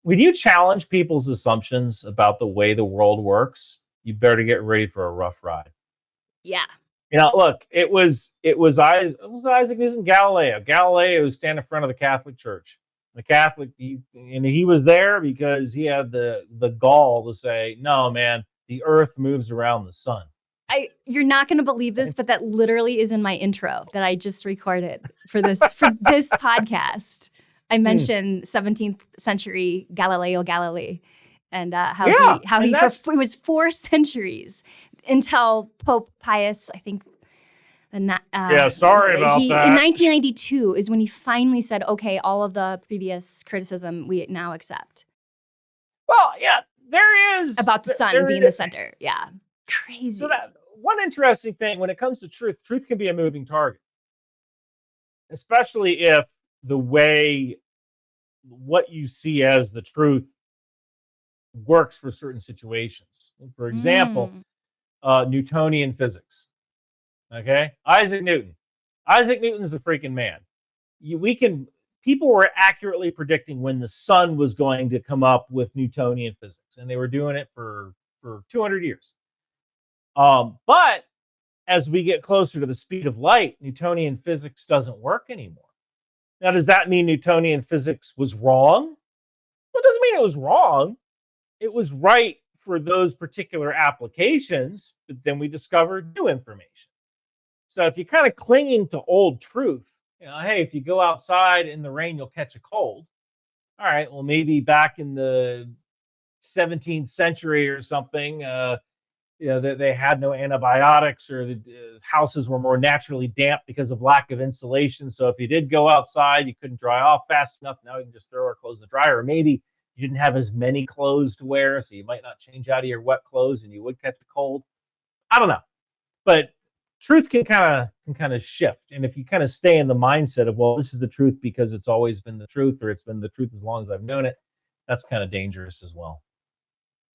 when you challenge people's assumptions about the way the world works, you better get ready for a rough ride. Yeah. Look, it was Isaac Newton, Galileo. Galileo was standing in front of the Catholic Church. The Catholic, he was there because he had the gall to say, "No, man, the Earth moves around the sun." You're not going to believe this, but that literally is in my intro that I just recorded for this podcast. I mentioned 17th century Galileo Galilei and it was 4 centuries until Pope Pius, I think. Sorry about that. In 1992 is when he finally said, "Okay, all of the previous criticism we now accept." Well, yeah, there is about the sun being the center. Yeah, crazy. So that one interesting thing when it comes to truth can be a moving target, especially if the way what you see as the truth works for certain situations. For example, Newtonian physics. Okay, Isaac Newton's the freaking man. People were accurately predicting when the sun was going to come up with Newtonian physics, and they were doing it for 200 years. But as we get closer to the speed of light, Newtonian physics doesn't work anymore. Now, does that mean Newtonian physics was wrong? Well, it doesn't mean it was wrong. It was right for those particular applications, but then we discovered new information. So if you're kind of clinging to old truth, hey, if you go outside in the rain, you'll catch a cold. All right, well, maybe back in the 17th century or something, they had no antibiotics, or the houses were more naturally damp because of lack of insulation. So if you did go outside, you couldn't dry off fast enough. Now you can just throw our clothes in the dryer. Or maybe you didn't have as many clothes to wear, so you might not change out of your wet clothes and you would catch a cold. I don't know. But truth can kind of shift. And if you kind of stay in the mindset of, well, this is the truth because it's always been the truth, or it's been the truth as long as I've known it, that's kind of dangerous as well.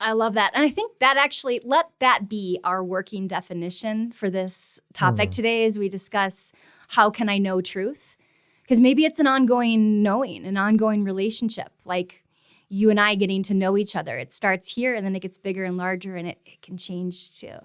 I love that. And I think that actually, let that be our working definition for this topic today as we discuss how can I know truth? Because maybe it's an ongoing knowing, an ongoing relationship, like you and I getting to know each other. It starts here and then it gets bigger and larger, and it can change to